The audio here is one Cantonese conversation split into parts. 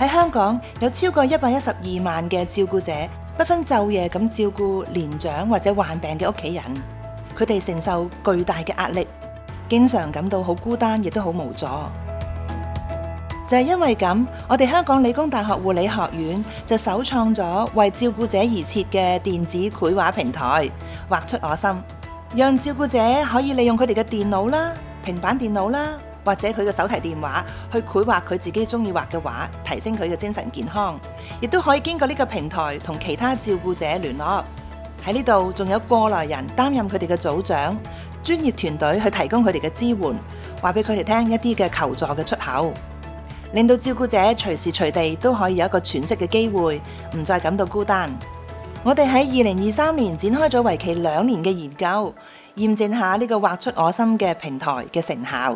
喺香港有超過112萬嘅照顧者，不分晝夜咁照顧年長或者患病嘅屋企人，佢哋承受巨大嘅壓力，經常感到好孤單，亦都好無助。就係因為咁，我哋香港理工大學護理學院就首創咗為照顧者而設嘅電子繪畫平台，畫出我心，讓照顧者可以利用佢哋嘅電腦啦、平板電腦啦，或者佢嘅手提電話去繪畫佢自己中意畫嘅畫，提升佢嘅精神健康，亦都可以經過呢個平台同其他照顧者聯絡。喺呢度仲有過來人擔任佢哋嘅組長，專業團隊去提供佢哋嘅支援，話俾佢哋聽一啲嘅求助嘅出口，令到照顧者隨時隨地都可以有一個喘息嘅機會，唔再感到孤單。我哋喺2023年展開咗為期2年嘅研究，驗證下呢個畫出我心嘅平台嘅成效。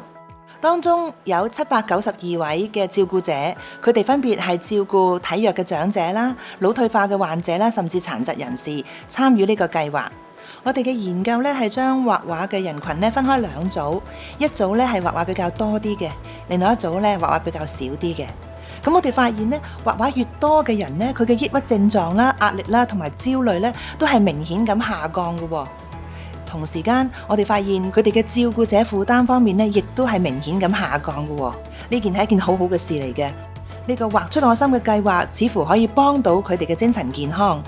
當中有792位嘅照顧者，佢哋分別係照顧體弱嘅長者啦、腦退化嘅患者啦，甚至殘疾人士參與呢個計劃。我哋嘅研究咧係將畫畫嘅人群咧分開2組，一組咧係畫畫比較多啲嘅，另外一組咧畫畫比較少啲嘅。咁我哋發現咧，畫畫越多嘅人咧，佢嘅抑鬱症狀啦、壓力啦同埋焦慮咧，都係明顯咁下降嘅喎。同時間，我哋發現佢哋嘅照顧者負擔方面咧，亦都係明顯咁下降嘅喎。呢件係一件好好嘅事嚟嘅。呢個畫出我心嘅計劃，似乎可以幫到佢哋嘅精神健康。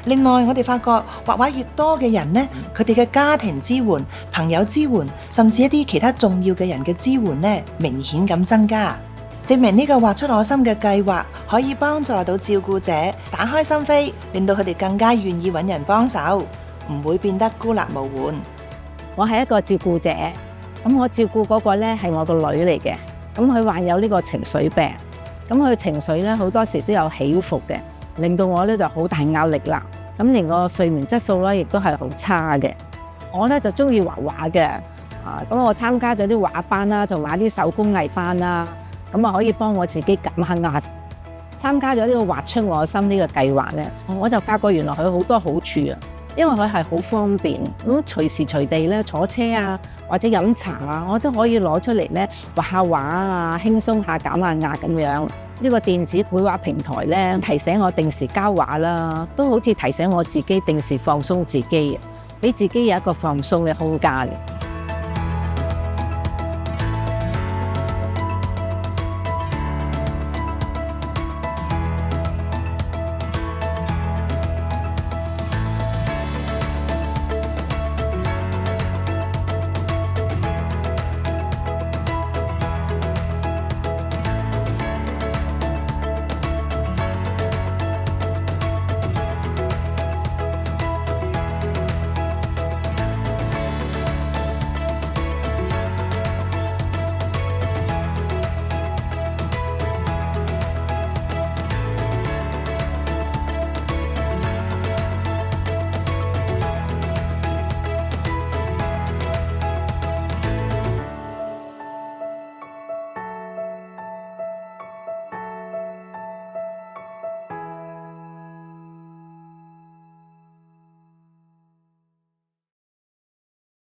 另外，我哋發覺畫畫越多嘅人呢，佢哋嘅家庭支援、朋友支援，甚至一啲其他重要嘅人嘅支援呢，明顯咁增加，證明呢個畫出我心嘅計劃可以幫助到照顧者打開心扉，令到佢哋更加願意揾人幫手，唔會變得孤立無援。我係一個照顧者，咁我照顧嗰個呢係我個女嚟嘅，咁佢患有呢個情緒病，咁佢情緒呢好多時都有起伏嘅，令到我呢就好大壓力啦。咁連個睡眠質素呢亦都係好差嘅。我呢就中意畫畫嘅，咁我參加咗啲畫班啦，同埋啲手工藝班啦，咁啊可以幫我自己減下壓。參加咗呢個畫出我心呢個計劃呢，我就發覺原來佢好多好處啊！因為佢係好方便，咁隨時隨地咧坐車啊，或者飲茶啊，我都可以攞出嚟咧畫下畫啊，輕鬆下減下壓咁樣。呢個電子繪畫平台咧，提醒我定時交畫啦，都好似提醒我自己定時放鬆自己，俾自己有一個放鬆嘅空間。